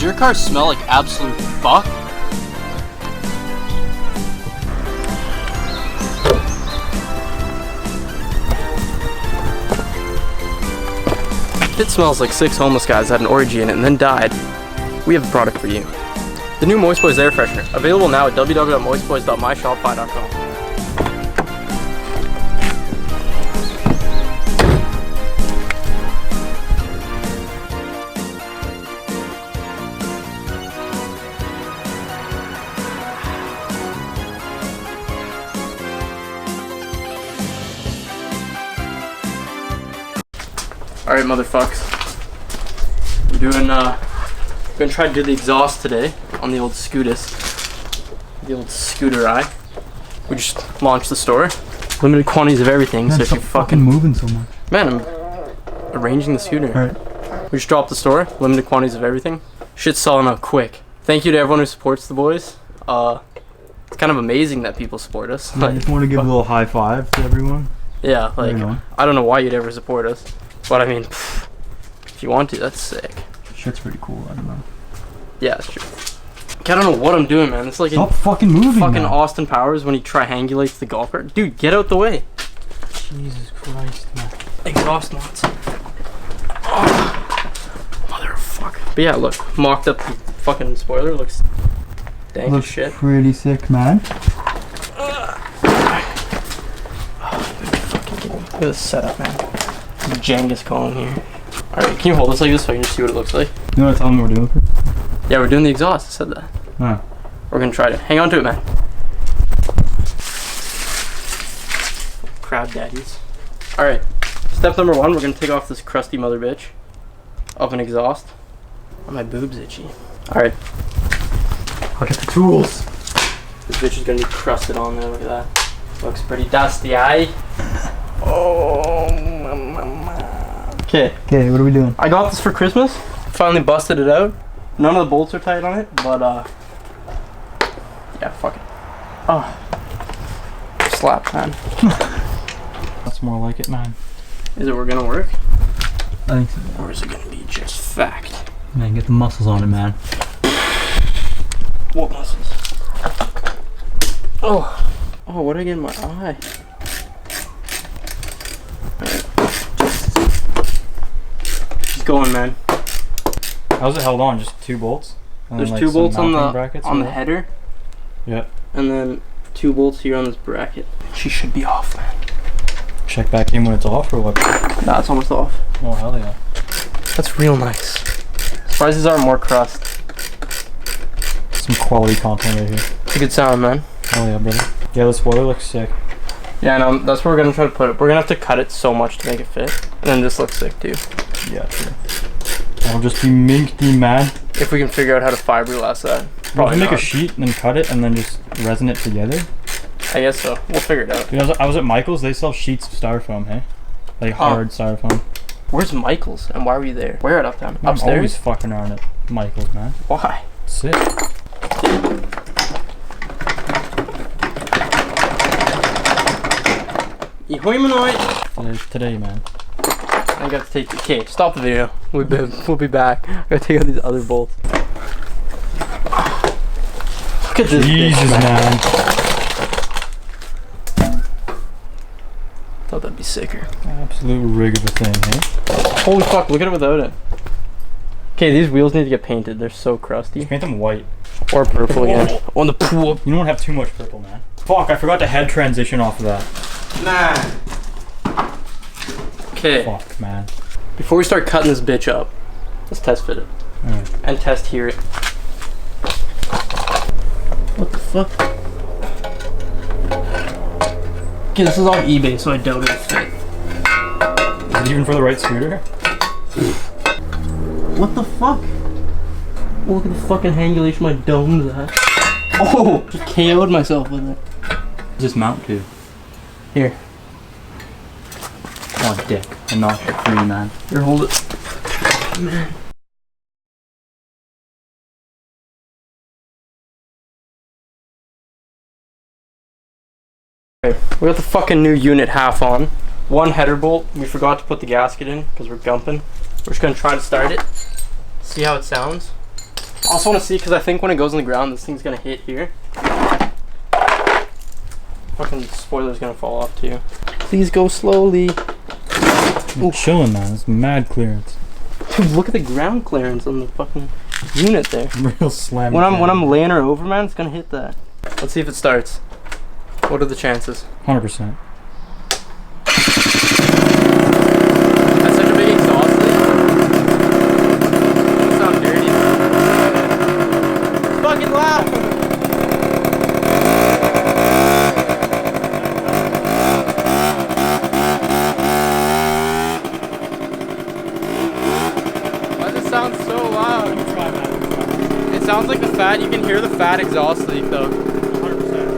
Does your car smell like absolute fuck? If it smells like 6 homeless guys had an orgy in it and then died, we have a product for you. The new Moist Boys air freshener, available now at www.moistboys.myshopify.com. Alright, motherfucks. We're gonna try to do the exhaust today on the old Scootus. The old scooter eye. We just launched the store. Limited quantities of everything, Man, so if you fucking moving so much. Man, I'm arranging the scooter. Alright. We just dropped the store, limited quantities of everything. Shit's selling out quick. Thank you to everyone who supports the boys. It's kind of amazing that people support us. I just want to give a little high five to everyone. Yeah, like, I don't know why you'd ever support us. But I mean, if you want to, that's sick. Shit's pretty cool, I don't know. Yeah, it's true. I don't know what I'm doing, man. It's like Stop fucking moving, fucking man. Austin Powers when he triangulates the golf cart. Dude, get out the way. Jesus Christ, man. Exhaust nuts. Oh, motherfucker. But yeah, look, mocked up the fucking spoiler. Looks dank as shit. Pretty sick, man. Look at this setup, man. Genghis Khan here. Alright, can you hold this like this so I can just see what it looks like? You know what I'm we're doing? Yeah, we're doing the exhaust. I said that. Oh. We're gonna try to hang on to it, man. Crab daddies. Alright, step number 1, we're gonna take off this crusty mother bitch of an exhaust. Oh, my boob's itchy. Alright. I'll get the tools. This bitch is gonna be crusted on there, look at that. Looks pretty dusty, eh? Oh, okay. Okay, what are we doing? I got this for Christmas. Finally busted it out. None of the bolts are tight on it, but yeah, fuck it. Oh, slap, man. That's more like it, man. Is it gonna work? I think so. Or is it gonna be just fact? Man, get the muscles on it, man. What muscles? Oh, what did I get in my eye? Just going, man. How's it held on? Just 2 bolts? And There's then, 2 bolts on the the header. Yeah. And then 2 bolts here on this bracket. She should be off, man. Check back in when it's off or what? Nah, it's almost off. Oh, hell yeah. That's real nice. Surprised these aren't more crust. Some quality content right here. It's a good sound, man. Hell yeah, brother. Yeah, the spoiler looks sick. Yeah, no, that's where we're gonna try to put it. We're gonna have to cut it so much to make it fit. And then this looks sick too. Yeah, true. That'll just be minky, man. If we can figure out how to fiberglass that. Probably make a sheet and then cut it and then just resin it together. I guess so. We'll figure it out. Dude, I was at Michael's. They sell sheets of styrofoam, hey? Like hard styrofoam. Where's Michael's and why were you there? Where at Uptown? I'm Upstairs? always fucking around at Michael's, man. Why? Sick. Today, man. I got to take. Okay, stop the video. We'll be back. I gotta take out these other bolts. Look at this. Jesus, man. Thought that'd be sicker. Absolute rig of a thing, hey? Holy fuck! Look at it without it. Okay, these wheels need to get painted. They're so crusty. Paint them white. Or purple again. On the pool. You don't have too much purple, man. Fuck! I forgot to head transition off of that. Nah. Okay. Fuck, man. Before we start cutting this bitch up, let's test fit it. Alright. And test hear it. What the fuck? Okay, this is on eBay, so I doubt it'll fit. Is it even for the right scooter? What the fuck? Oh, look at the fucking hangulation my dome's at. Oh! Just KO'd myself with it. Does this mount to? Here. Oh, dick. I'm not free, man. Here, hold it. Man. Okay, we got the fucking new unit half on. One header bolt. We forgot to put the gasket in because we're gumping. We're just gonna try to start it. See how it sounds. I also want to see, because I think when it goes on the ground, this thing's going to hit here. Fucking spoiler's going to fall off too. Please go slowly. I'm chilling, man. It's mad clearance. Dude, look at the ground clearance on the fucking unit there. Real slam. When I'm laying her over, man, it's going to hit that. Let's see if it starts. What are the chances? 100%. That's such a big exhaust leak. Doesn't sound dirty. It's fucking loud. Why does it sound so loud? It sounds like the fat. You can hear the fat exhaust leak though. 100%.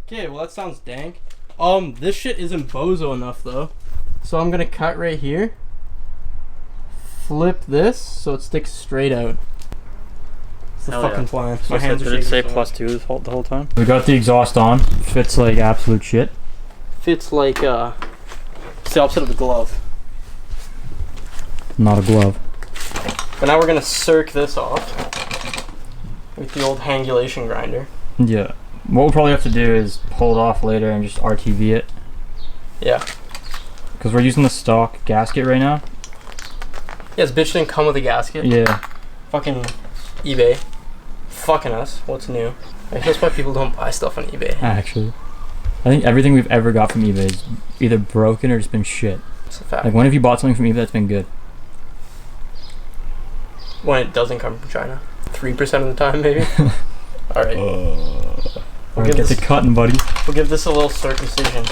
Okay, well that sounds dank. This shit isn't bozo enough though. So I'm gonna cut right here. Flip this so it sticks straight out. It's the fucking plan. My hands are Did it say shaking so much. +2 the whole time? We got the exhaust on. Fits like absolute shit. Fits like it's the opposite of a glove. Not a glove. But now we're gonna circ this off with the old hangulation grinder. Yeah. What we'll probably have to do is pull it off later and just RTV it. Yeah. Because we're using the stock gasket right now. Yeah, this bitch didn't come with a gasket. Yeah. Fucking eBay. Fucking us. What's new? I guess that's why people don't buy stuff on eBay. Actually. I think everything we've ever got from eBay is either broken or just been shit. It's a fact. Like, when have you bought something from eBay that's been good? When it doesn't come from China. 3% of the time, maybe? Alright. Alright, get to cutting, buddy. We'll give this a little circumcision.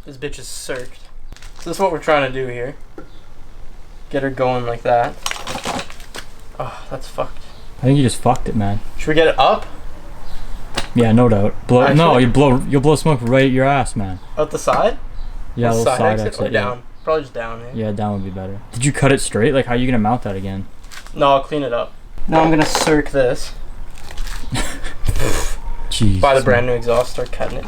This bitch is circed. So this is what we're trying to do here. Get her going like that. Oh, that's fucked. I think you just fucked it, man. Should we get it up? Yeah, no doubt. Blow. Actually, no, you'll blow smoke right at your ass, man. Out the side? Yeah, The a little side exit exit. or down? Probably just down, eh? Yeah, down would be better. Did you cut it straight? Like, how are you gonna mount that again? No, I'll clean it up. Now I'm gonna circ this. Jeez. Buy the brand new exhaust, start cutting it.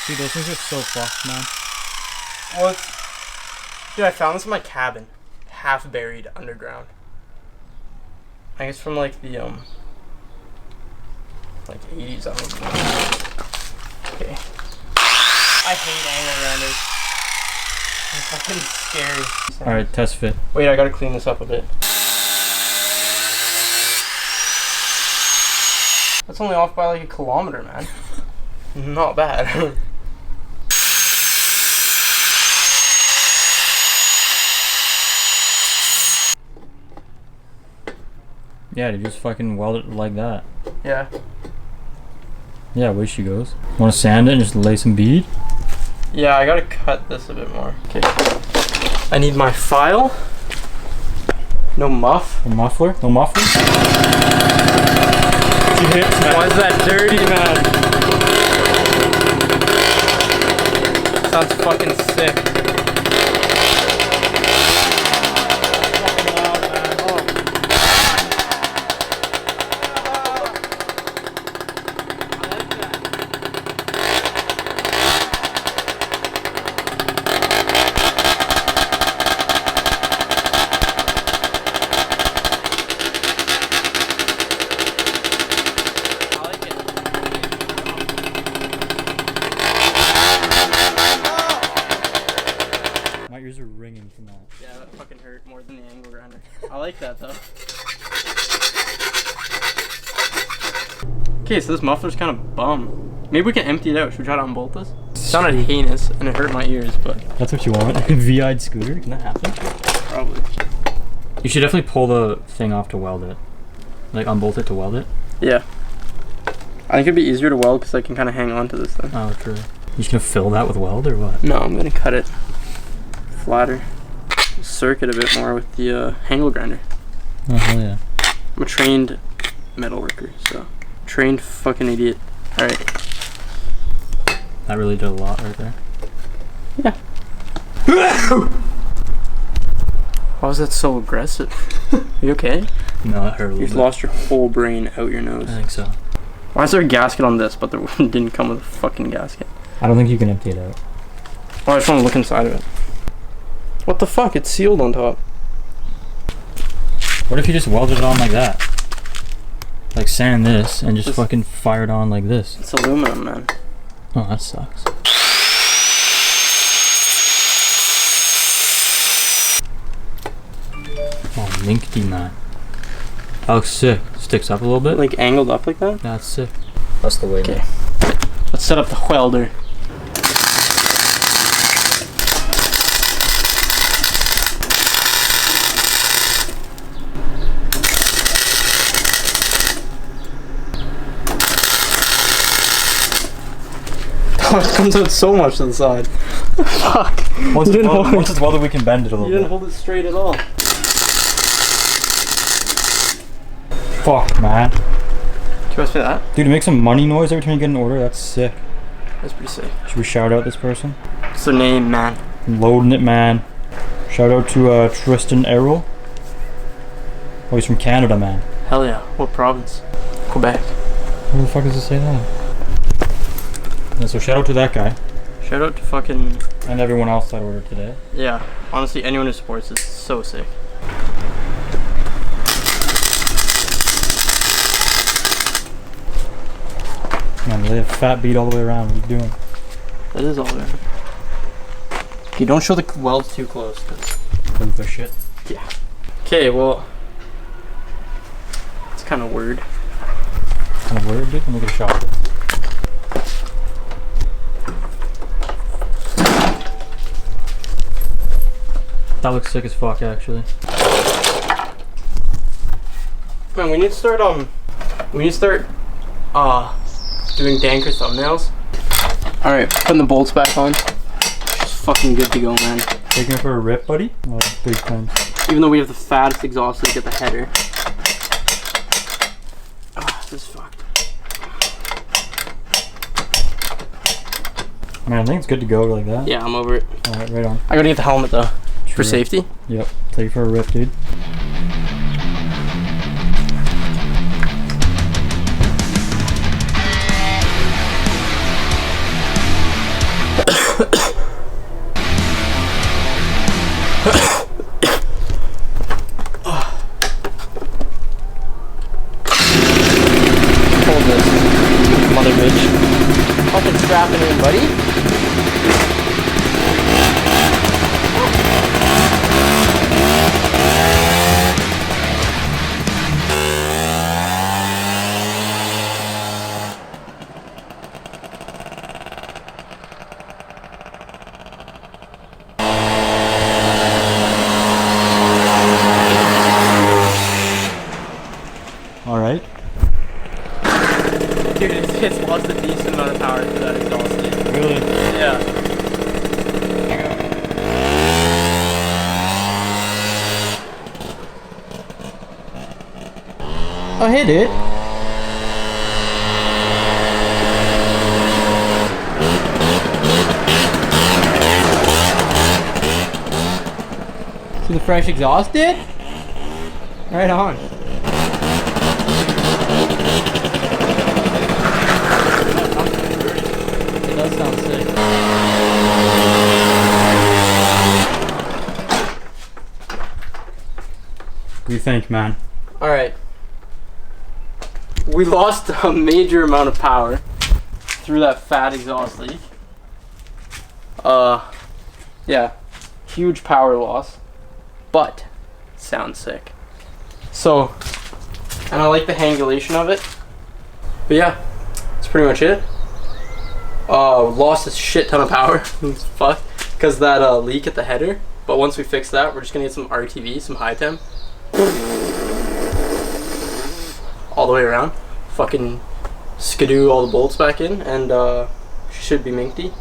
Dude, those things are so fucked, man. Well, dude, I found this in my cabin, half buried underground. I guess from like the like 80s. I don't know. Okay. I hate angle grinders. It's fucking scary. All right, test fit. Wait, I gotta clean this up a bit. That's only off by like a kilometer, man. Not bad. Yeah, dude, just fucking weld it like that. Yeah. Yeah, away she goes. Want to sand it and just lay some bead? Yeah, I gotta cut this a bit more. Okay. I need my file. No muff. A muffler? No muffler? Why is that dirty, man? Sounds fucking sick. My ears are ringing from that. Yeah, that fucking hurt more than the angle grinder. I like that though. Okay, so this muffler's kind of bum. Maybe we can empty it out. Should we try to unbolt this? It sounded heinous and it hurt my ears, but That's what you want? A VI'd scooter? Can that happen? probably. You should definitely pull the thing off to weld it. Like, unbolt it to weld it. Yeah. I think it'd be easier to weld because I can kind of hang on to this thing. Oh, true. You just gonna fill that with weld or what? No, I'm gonna cut it flatter. Circuit a bit more with the angle grinder. Oh hell yeah. I'm a trained metal worker, so trained fucking idiot. Alright. That really did a lot right there. Yeah. Why was that so aggressive? Are you okay? No, that hurt a little You've bit. lost your whole brain out your nose. I think so. Why is there a gasket on this, but there didn't come with a fucking gasket? I don't think you can empty it out. Oh, I just want to look inside of it. What the fuck? It's sealed on top. What if you just welded it on like that? Like sand this and just This- fucking fire it on like this. It's aluminum, man. Oh, that sucks. Oh, minky man. That looks sick. Sticks up a little bit. Like angled up like that? That's sick. That's the way. Okay. Let's set up the welder. Oh, it comes out so much to the side. Fuck. Once You didn't hold it. it's welded, we can bend it a You little didn't bit. hold it straight at all. Fuck, man. Do you want to say that? Dude, it makes some money noise every time you get an order. That's sick. That's pretty sick. Should we shout out this person? What's their name, man? Loading it, man. Shout out to Tristan Errol. Oh, he's from Canada, man. Hell yeah. What province? Quebec. Where the fuck does it say that? Yeah, so shout out to that guy Shout out to fucking... and everyone else that ordered today. Yeah. Honestly, anyone who supports this is so sick. Man, they have fat beat all the way around. What are you doing? That is all there. Okay, don't show the welds too close, cause... Proof of shit. Yeah. Okay, well... It's kind of weird. Kind of weird, dude. Let me get a shot of it. That looks sick as fuck, actually. Man, we need to start, doing danker thumbnails. Alright, putting the bolts back on. Just fucking good to go, man. Taking it for a rip, buddy? Oh, big time. Even though we have the fattest exhaust leak at the header. Ah, this is fucked. Man, I think it's good to go like that. Yeah, I'm over it. Alright, right on. I gotta get the helmet though. For True. safety. Yep. Take it for a rip, dude. Hold this. Mother bitch. Fucking strap it in, buddy. Alright. Dude, it's lost a decent amount of power to that exhaust leak. Really? Yeah. I hit it. So the fresh exhaust did? Right on. It does sound sick. What do you think, man? Alright. We lost a major amount of power through that fat exhaust leak. Yeah. Huge power loss. But, sounds sick. So, and I like the hangulation of it. But yeah, that's pretty much it. Lost a shit ton of power. Fuck. Because that leak at the header. But once we fix that, we're just gonna get some RTV, some high temp. All the way around. Fucking skidoo all the bolts back in, and should be minky.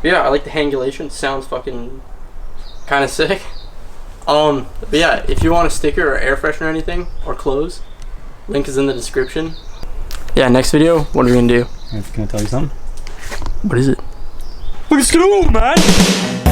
But yeah, I like the hangulation. Sounds fucking kind of sick. But yeah, if you want a sticker or air freshener or anything, or clothes, link is in the description. Yeah, next video, what are we gonna do? Can I tell you something? What is it? Let's go, man!